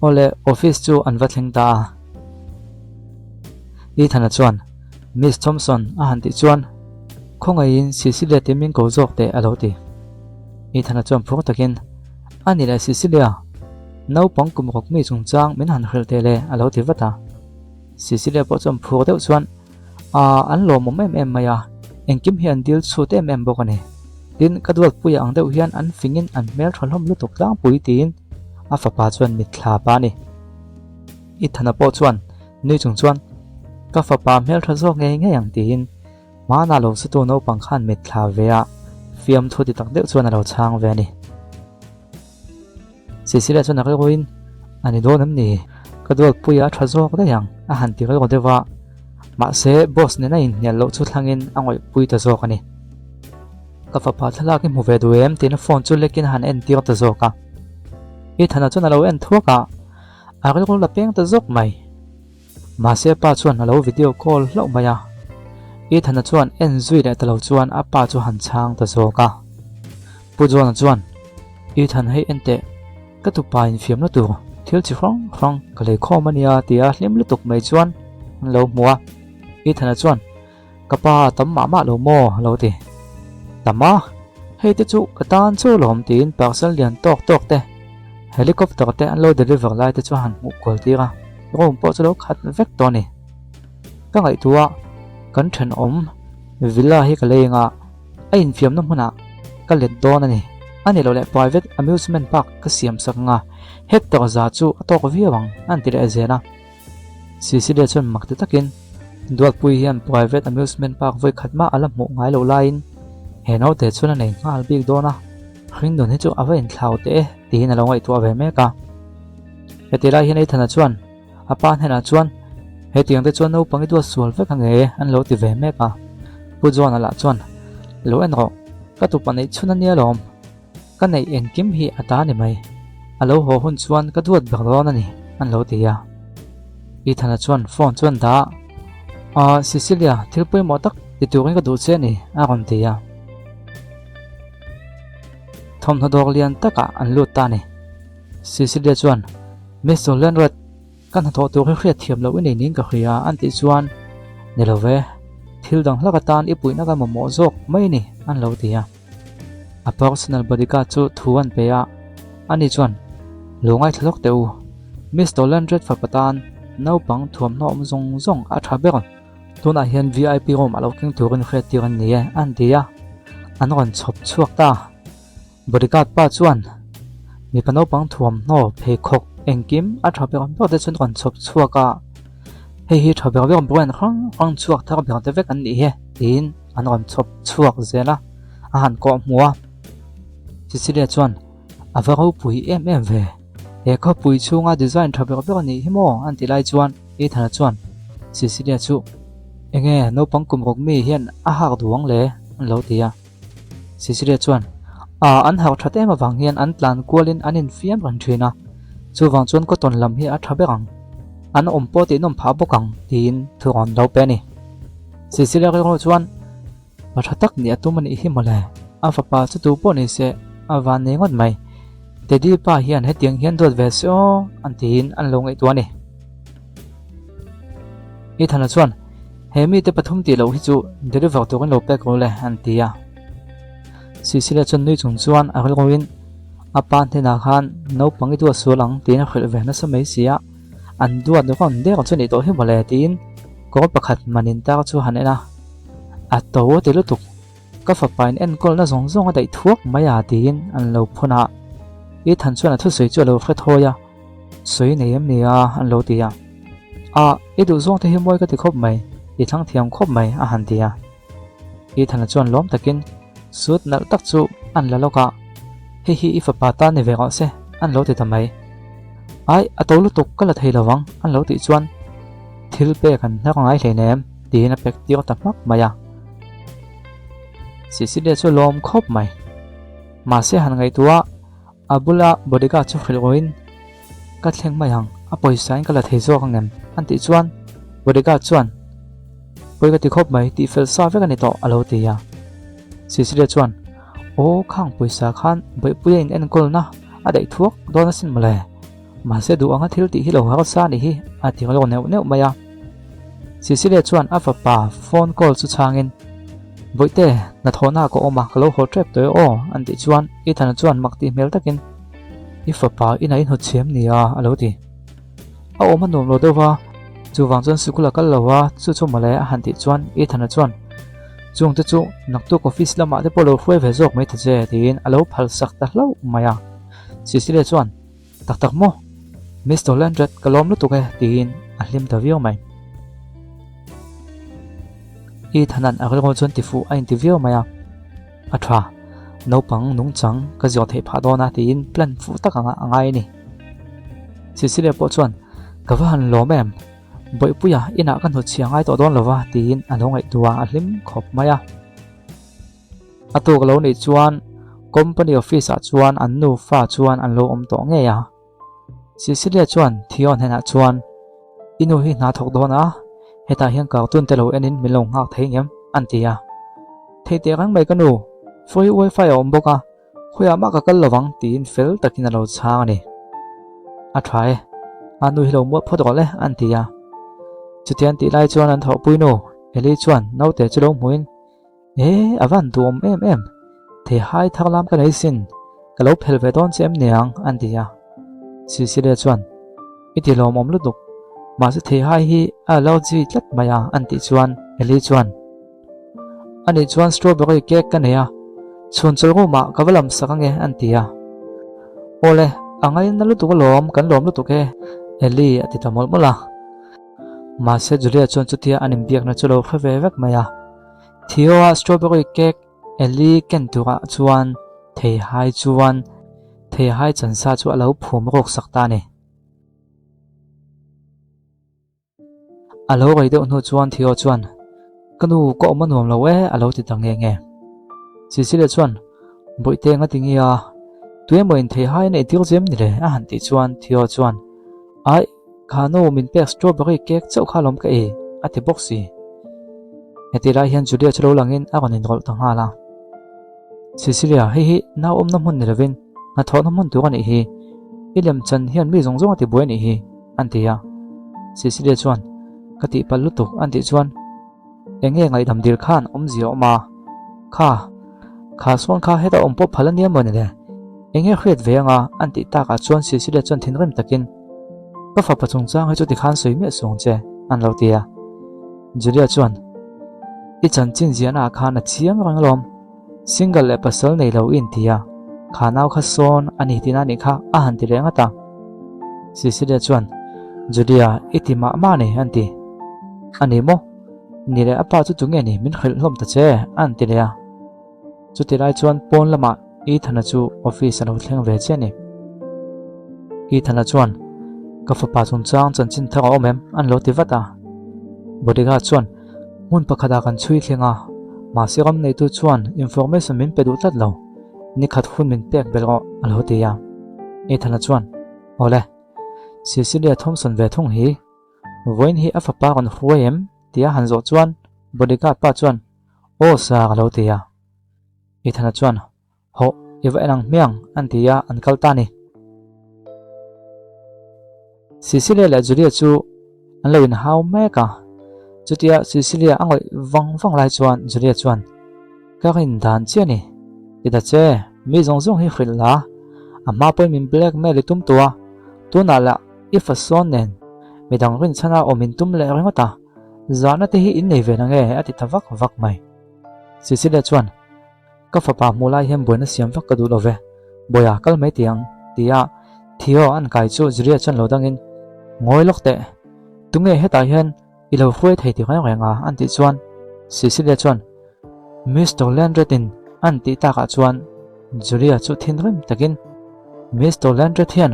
ole office chu an va thleng ta I thana chuan Miss Thompson a han ti chuan khongai in Cecilia timin ko jok te alo ti I thana chuan phok takin ani la Cecilia no pang kum rok mi chung chang min han hrel te le alo ti vata Cecilia po chuan phok deuh chuan an lo mom em maya engkim hian dil chu te em bok ani tin kadwal puya ang deuh hian an fingin an mel thalhom lutuk tlang pui tin a fapa chuan mit thla pa ni I thana po chuan ni chung chuan ka fapa mel thazok nge nge yang tin mana lo su tu no pang khan mit thla ve a fiam thu ti tak deuh chuan alo chang ve ni Cecilia chuan akal goin ani do nam ni kadwal puya thazok da yang a han ti ro dewa ma se boss ne na in ya lo chu thlangin angoi pui ta zok ani ka fapa thala ki mu ve du em tin phone chu lekin han en ti ta zoka I thana chuan alo en thuaka akal gol la peng ta zok mai ma se pa chuan alo video call lo maya I thana chuan en zui le talo chuan a pa chu han chang ta zoka pu chuan chuan I than hei ente ka tu pa in fiam na tu thil chi hrong ka le khom ania tia hlim lutuk mai chuan lo muwa I thana chuan ka pa tam ma lo mo lo ti tama hei te chu ka tan chu lom tin parcel lian tok te helicopter te an lo deliver lai te chu han mu kol tira rom po chu lo khat vek to ni ka ngai tua kan then om villa hi ka lenga a in fiam na hmuna ka let don ani ani lo le private amusement park ka siam sak nga hector za chu atok viawang an ti le zena Cecilia chuan mak te takin dual pui hian private amusement park voi khatma alam mu ngai lo lain he no te chuna nei ngal big dona hring don hi chu ava in thlau te ti na lo ngai tu ave me ka hetila hi nei thana chuan apan hena chuan he tiang te chuan no pangi tu sual vek ange an lo ti ve me ka pu chuan ala chuan lo en ro ka tu panei chuna nia lom ka nei engkim hi ata ni mai alo ho hun chuan ka duat bang ron ani an lo ti ya I thana chuan phone chuan da Cecilia thilpui mo tak ti turin ka du che ni a ron ti ya thom thodok lian taka an lut ta ni Cecilia chuan Miss Lenred kan tho tu khria thiam lo nei ning ka khria an ti chuan ne lo ve thil dang hlakatan ipui na ka mo zok mai ni an lo ti ya a personal bodyguard chu thuan pe ya ani chuan lungai thlok teu Miss Lenred fapatan no pang thuam nom zong a thabel tuna hian VIP room alo king turin khria tiran ni an ti ya an ron chop chuak ta bodyguard pa chuan mi pano pang thuam no phe khok engkim a thabel po te chun ron chop chuaka hi thabel ve broen khang chuak thar bel te vek an ni he tin an ron chop chuak zela a han ko muwa Cecilia chuan avaro pui em ve e kho pui chunga design thabel ve ni himo an ti lai chuan I thana chuan Cecilia chu enge no pang kum rok mi hian a hak duang le an lo tia Cecilia chuan an hak that em awang hian an tlan kualin anin fiam ran thina chu wang chuan ko ton lam hi a thaberang an ompo ti nom pha bokang tin thuron lo pe ni Cecilia ro chuan pathatak ni atumani hi mole a fapa chu tu po ni se awan ne ngot mai te di pa hian he tiang hian dot ve so an tin an lo ngai tu ni I thana chuan he mi te pathum ti lo hi chu deliver to kan lo pe ko le an tia Cecilia chuan nui chung chuan a hol goin apan te na khan no pangi tu sulang tin khel ve na samai sia an duat no kon de ko chani to hi mole tin ko pakhat manin ta chu hanena a to te lutuk ka fa pain en kol na zong dai thuak maya tin an lo phuna I than chuan a thu sui chu lo khre thoya sui nei em nia an lo tia I du zong te hi moi ka ti khop mai I thang thiam khop mai a han tia I thana chuan lom takin suit nal tak chu an la loka hi ifa pata ne ve se an lo ti tamai ai atolu tok kala thei lawang an lo ti chuan thil pe kan na ngai hleinem ti na pek ti ta mak maya Cecilia chu lom khop mai ma se han ngai tua abula bodega chu khilgoin ka thleng mai hang a poisa in kala thei zo kangem an ti chuan bodega chuan poi ka ti khop mai ti fel sa ve kan to alo ti ya Cecilia chuan o khang poisa khan boi puin en kol na a dei thuak dona sin male mà sẽ đủ anga thil ti hi lo ha sa ni hi a ti lo neu neu maya Cecilia chuan a fapa phone call chu changin boite na thona ko oma kalo ho trap to o an ti chuan I thana chuan makti mel takin I fapa ina in ho chem ni alo ti a oma nom lo dewa chu wang chuan sikula kal lawa chu male a han ti chuan I thana chuan chung te chu naktu office lama te polo hruai ve jok mai tha che tin alo phal sak ta hlo maya Cecilia chuan tak mo Mr. Landred kalom lu tuke tin a hlim ta viau mai I thanan akal ko chuan tifu a interview maya athra no pang nung chang ka zio thei pha dona tin plan fu takanga angai ni Cecilia po chuan kawan lo mem boi puya ina kan hu chiangai to don lova tin anongai tua a hlim khop maya atuk lo ni chuan company office a chuan an nu fa chuan an lo om to nge ya Cecilia chuan thion hena chuan inu hi na thok dona heta hian cartoon te lo enin min lo ngak thei ngem antia thei te rang mai kanu free wifi om boka khoya ma ka kal lawang tin fel takin lo chang ani a thai anu hi lo mo photo le antia chutian ti lai chuan an tho puino eli chuan no te chu lo muin avan tu om em the hai thaklam ka nei sin ka lo phel ve don chem niang antia Cecilia chuan iti lo mom lu duk mà sẽ thấy hai hi a lau chi tlat maya anti chuan eli chuan ani chuan strawberry cake ka neya chun chol go ma kawalam sakange antia ole angai na lu tu lom kan lom lu tu ke eli ati tamol mola mà sẽ Julia chuan chutia anim biak na chulo khave vek maya thioa strawberry cake eli ken tura chuan thei hai chansa chu alo phum rok sakta ne alo gai de nu chuan thio chuan kanu ko manuam lo we alo ti tang nge Cecilia chuan boite nga tingia tue moin thei hai nei tir jem ni le a han ti chuan thio chuan ai khano min pe strawberry cake chau khalom ka e ati boxi eti lai hian Julia chulo langin a gon in rol tang hala Cecilia hi na om na mun ni lavin na thon na mun tu ani hi William Chan hian mi zong ati boi ni hi antia Cecilia chuan kati palutuk anti chuan enge ngai dam dir khan omzio ma kha son kha heta ompo phalania monile enge khret venga anti ta ka chuan Cecilia chuan thinrem takin ka fa pachung chang hechu ti khan soi me song che an lo tia Julia chuan I chan chin ziana khan a chiang ranglom single episode nei lo in tia khanau kha son ani tinani kha a han ti renga ta Cecilia chuan Julia itima ma ne anti ani mo ni le apa chu chunge ni min khel hlom ta che an ti le chu ti lai chuan pon lama I thana chu office alo thleng ve che ni I thana chuan ka fa pa chung chang chan chin tha omem an lo ti vata bodyguard chuan mun pakhada kan chui thlenga ma se ram nei tu chuan information min pedu tlat lo ni khat hun min pek belo alo ti ya I thana chuan ole Cecilia Thompson ve thung hi voin hi a fapa kon hruaem tia hanzo chuan bodyguard pa chuan o sa lo tia I thana chuan ho iwa enang miang an tia an kaltani Cecilia la Julia chu an lo in how meka chutia Cecilia angoi wang lai chuan Julia chuan ka rin dan che ni ida che mi zong hi khilla ama poi min blackmail tum tua tuna la if a son nen midang rin chana omin tum le rengota zana te hi in nei ve na nge ati vak mai Cecilia chuan ka fa pa mulai hem boina siam vak ka du lo ve boya kal mai tiang tia thio an kai chu Julia chan lo dangin ngoi lok te tunge heta hian I lo hruai thei ti nga anti chuan Cecilia chuan Mr. Landredin anti ta ka chuan Julia chu thinrem takin Mr. Landred hian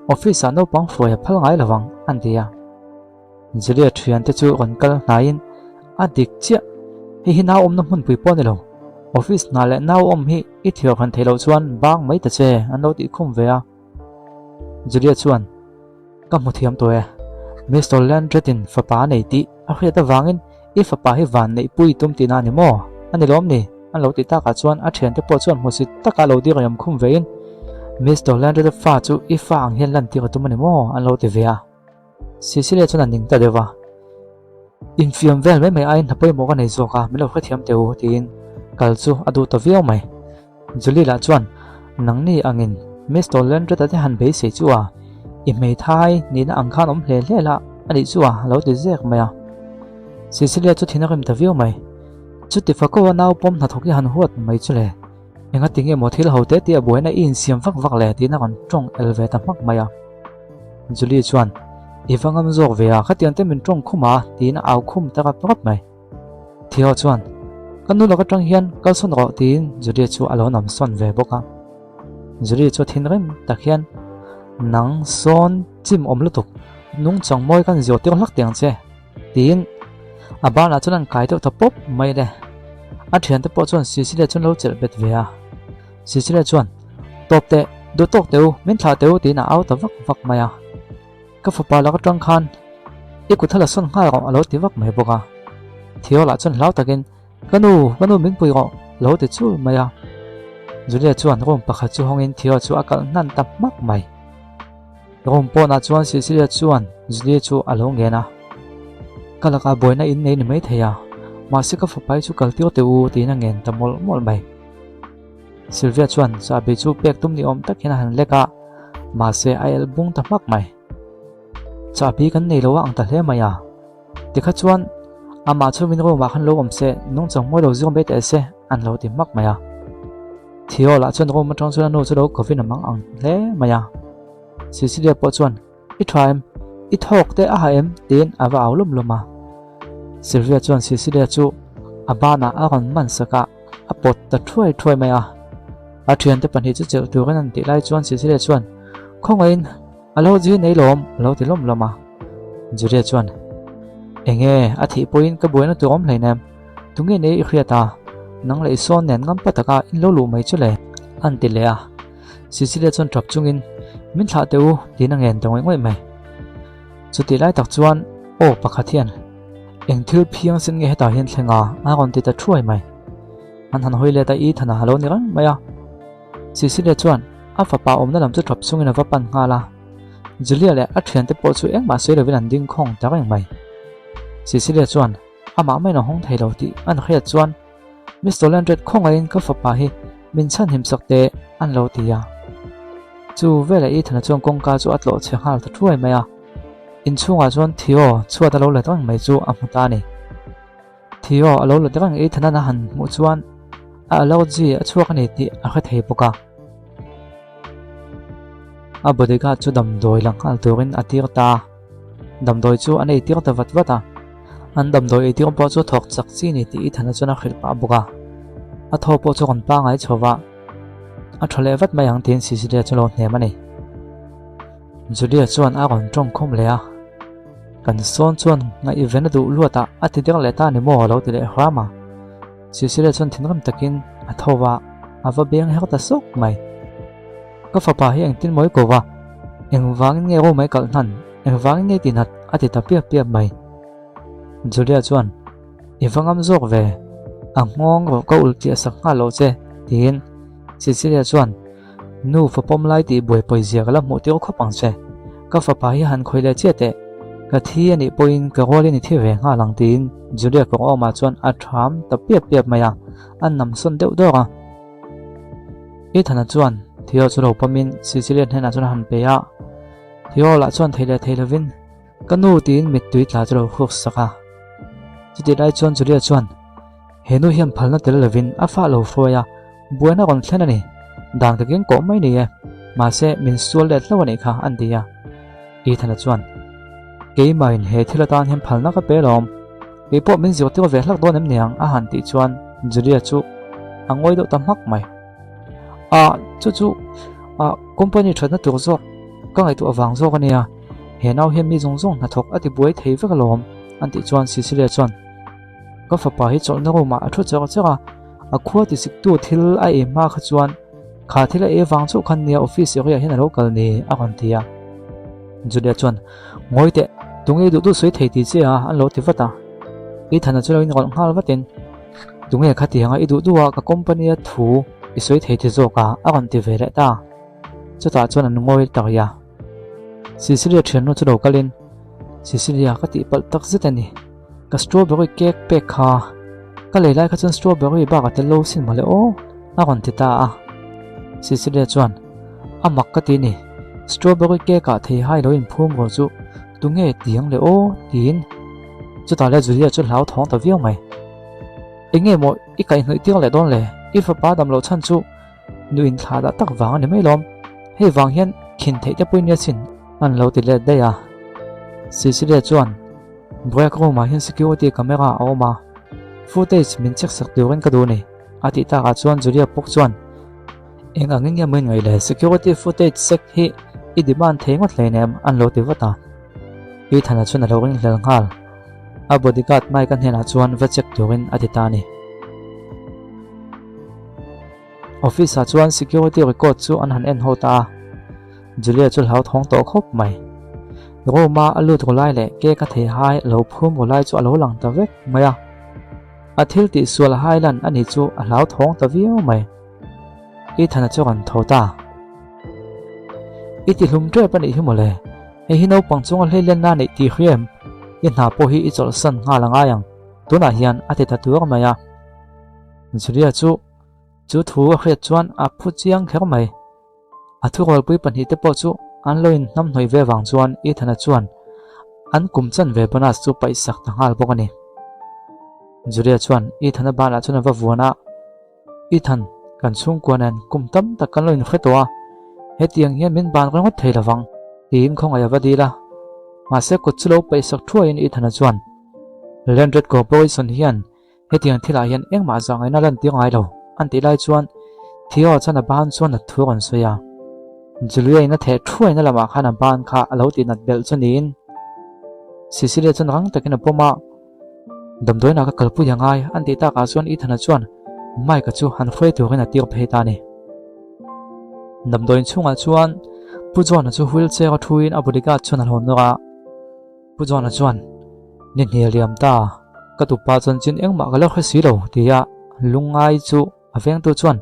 office no pang foi phal ngai lawang antia Julia thian te chu onkal nain adik chia hi na om na mun pui pon lo office na le naw om hi I thio khan thelo chuan bang mai ta che an lo ti khum ve a Julia chuan ka mu thiam to e Mr. Landredin fapa nei ti a khriata wangin I fapa hi van nei pui tum ti na ni mo ani lom ni an lo ti ta ka chuan a thian te po chuan musi taka lo di rayam khum vein Mr. Landry the fa chu I fa ang hian lan ti ka tumani mo an lo ti ve a Cecilia chuan an ning ta dewa in fiam vel mai ai na poi mo ka nei zo ka mi lo kha thiam teu tin kal chu adu ta viau mai Julie la chuan nang ni angin Mr. Landry ta te han be se chu a I mei thai ni na ang khan om hle hle la ani chu a lo ti zek mai a Cecilia chu thina rim ta viau mai chu ti fa ko nau pom na thoki han huat mai chu le enga tinge mo thil hote ti a boina in siam vak vak le ti na kon tong elve ta mak mai a Julie chuan Ivangam zok ve a khatian te min tong khuma tin au khum ta ka pat mai Theo chuan kanu la ka tang hian kal son ro tin Julie chu alo nam son ve boka Julie chu thin rem ta khian nang son chim om lutuk nung chang moi kan zio te lak tiang che tin abana chuan kai to pop mai le a thian te po chuan Cecilia chun lo chel bet ve a Cecilia chuan top te do tok teu min tha teu tin a au ta vak vak mai a ka fapa la ka tang khan I ku thala son ngai ro alo ti vak mai boka Theo la chuan lau takin kanu min pui ro lo te chu mai a Julia chuan rom pakha chu hongin Theo chu akal nan tap mak mai rom po na chuan Cecilia chuan Julia chu alo ngena kalaka boina in nei ni mai theya ma se ka fapai chu kaltio teu ti na ngen tamol mol mai Sylvia chuan sa be chu pek tum ni om tak hina han leka ma se ai bung ta mak mai cha pi kan nei lo ang ta hle maya tikha chuan ama chu min ro ma khan lo om se nong chang moi lo zom be te se an lo ti mak maya Theo la chuan ro ma tang chuan no chu lo coffee na mang ang hle maya Cecilia po chuan I thaim I thok te a ha em tin awa aulum loma Sylvia chuan Cecilia chu abana a ron man saka a pot ta thoi maya a thian te pan hi chu cheu tu kan an ti lai chuan Cecilia chuan khongain alo ji nei lom lo ti lom loma Julia chuan enge a thi poin ka boina tu om hleinam tunge nei khriata nang lei son nen ngam pataka in lo lu mai chu le an ti le a Cecilia chuan thap chungin min thla teu tin angen tongoi ngoi mai chu ti lai tak chuan o pakhathian eng thil phiang sin nge heta hian thlenga a ron ti ta thuai mai an han hoile ta I thana halo ni ran maya Cecilia chuan a fapa om na lam chu thap chungin a vapan nga la Julia le a thian te po chu eng ma sei lovin an ding khong ta reng mai Cecilia chuan ama mai na hong thei lo ti an khia chuan Mr. Landry khongain ka fapa hi min chan him sakte an lo ti ya chu vela I thana chuan kongka chu atlo che hal ta thuai mai a in chunga chuan Theo chuat alo le tang mai chu a muta ni Theo alo le tang I thana na han mu chuan a alo ji a chuak ani ti a kha thei boka a bodyguard chu damdoi lang al turin atir ta damdoi chu an ei tir ta vatwata an damdoi ei tir po chu thok chak chi ni ti thana chuna khil pa boka a tho po chu kon pa ngai chowa a thole vat mai ang tin Cecilia chu lo hne mani Julia chuan a ron tong khom le a kan son chuan ngai event du luata a ti ding le ta ni mo lo ti le hrama Cecilia chuan thinram takin a thowa ava beng hekta sok mai ka fapa hi ang tin moi ko wa eng wang nge ro mai kal nan eng wang nge tin hat ati ta pia mai Julia chuan Ivangam zok ve ang ngong ro ko ulti sak nga lo che tin Cecilia chuan nu fapom lai ti boi poi zia kala mu teu khopang che ka fapa hi han khoile che te ka thi ani poin ka roli ni thi ve nga lang tin Julia ko o ma chuan a tham ta pia maya an nam son deuh dora I thana chuan Theo chu lo pamin Cecilia hena chuan han pe a Theo la chuan theilovin kanu tin mit tui tla chu lo khuk saka chuti lai chuan Julia chuan henu hiam phalna tel lovin a fa lo foya buana kon thlen ani dang takin ko mai ni e ma se min sual le tlawani kha an dia I thana chuan ke main he thilatan hiam phalna ka pe lom ke po min zio te ve hlak don em niang a han ti chuan Julia chu angoi do tamak mai chu company thana tur zo ka ngai tu awang zo kania he nau hem mi zong na thok ati buai thei vek lom anti chuan Cecilia chuan ka fapa hi chol na ro ma athu chawa a khua ti sik tu thil a e ma kha chuan kha thila e wang chu khan nia office area hin local ni a kon tia Julia chuan ngoi te tunge du soi thei ti che a an lo ti vata I thana chu lo in rol ngal vatin tunge khati hanga I du wa ka company a thu I soi thei ti zo ka a kon ti ve le ta chuta chuan an ngoi takya Cecilia thian no chu do kalin Cecilia ka ti pal tak zet ani ka strawberry cake pe kha ka leilai kha chuan strawberry ba ka te lo sin male o a kon ti ta a Cecilia chuan amak ka ti ni strawberry cake ka thei hai lo in phum ro chu tunge tiang le o tin chuta le Julia chu hlau thong ta viau mai enge mo I kai hnoi tiang le don le I fa pa dam lo chan chu nu in thla da tak wang ani mai lom hei wang hian khin thei te puin ya sin an lo ti le da ya Cecilia chuan break room ma hian security camera a awma footage min check sak turin ka du ni ati ta ka chuan Julia pok chuan eng angin ya mai ngai le security footage sek hi I demand thengot hlenem an lo ti wata I thana chuan a lo ring hlel ngal a bodyguard mai kan hena chuan va check turin ati ta ni office a chuan security record chu an han en ho ta Julia chu hlau thong to khop mai Roma alu to lai le ke ka thei hai lo phum go lai chu alo lang ta vek maya a thil ti sual highland ani chu a hlau thong ta viau mai I thana chu kan thota I ti hlum tre pani hi mole he hi no pangchunga hleilen na nei ti hrem I na po hi I chol san nga langa yang tuna hian ate ta tuak maya Julia chu thu a hret chuan a phu chiang kher mai a thu rol pui pan hi te po chu an loin nam hnoi ve wang chuan I thana chuan an kum chan ve bonus chu paisak ta ngal bok ani Julia chuan I thana bana chuan va vuana I than kan chung kwan an kum tam ta kan loin hretwa he tiang hian min ban ngot thei lawang tin khong aya vadila ma se ko chulo paisak thuain I thana chuan landed corporation hian he tiang thila hian engma zangai na lan tiang ai lo an ti lai chuan thio chana ban chuan a thu kon soya Julia na the thuai na lama khana ban kha alo ti nat bel chunin Cecilia chun rang takin a poma damdoi na ka kalpu yangai an ti ta ka chuan I thana chuan mai ka chu han hroi tu rin a tir phei ta ni damdoi chunga chuan pujon chu wheelchair a thuin a bodyguard chuan a hon ra pujon a chuan ni hnialiam ta ka tu pa chon chin engma ka lo khasi lo tia lungai chu aveng tu chuan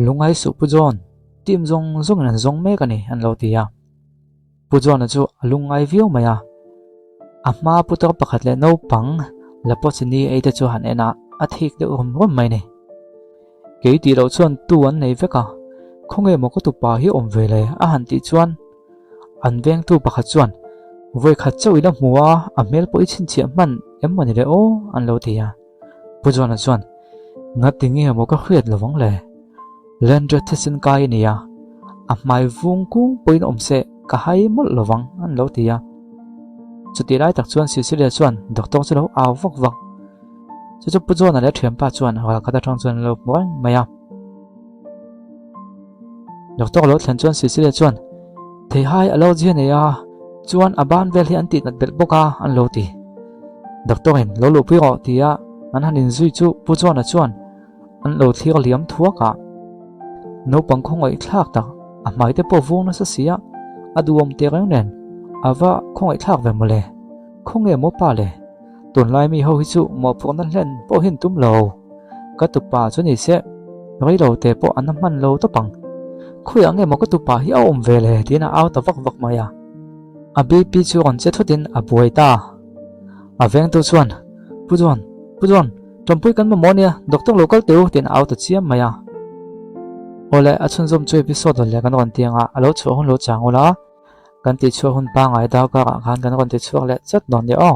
lungai su pujon tim zong zong nan zong me ka ni an lo tia pujon chu lungai viu maya ama putor pakhat le no pang lapo chini eite chu han ena a thik de rom mai ni ke ti lo chuan tu an nei veka khonge mo ko tu pa hi om ve le a han ti chuan an veng tu pakhat chuan voi khat chau ina muwa a mel po I chin chi man em mani le o an lo tia pujon chuan nga tingi mo ka khriat lawang le landra thesin kai nia a mai vung kung poin omse ka hai mol lawang an lo tia chuti lai tak chuan Cecilia chuan doctor chu lo aw vak vak chu pujon ale thiam pa chuan ha ka ta thong chuan lo moi maya doctor lo thlen chuan Cecilia chuan thei hai alo ji neya chuan aban vel hi an ti nat bel boka an lo ti doctor en lo lu pi ro tia an hanin zui chu pujon a chuan an lo thlir liam thuaka no pangkhong ai thlak tak a mai te po vung na sa sia aduom te rang nen ava khong ai thlak ve mole khong e mo pa le ton lai mi ho hi chu mo phon nan len po hin tum lo ka tu pa chu ni se roi lo te po an man lo to pang khui ange mo ka tu pa hi a om ve le tina aw ta vak vak maya a bp chu on che thutin a buai ta a veng tu chuan pujon trompui kan monia doctor local teu tin aw ta chiam maya ole a chun zom chu episode le kan ron tianga alo chu hon lo changola kan ti chu hon pa ngai da ka kan kan ron ti chu le chat don de o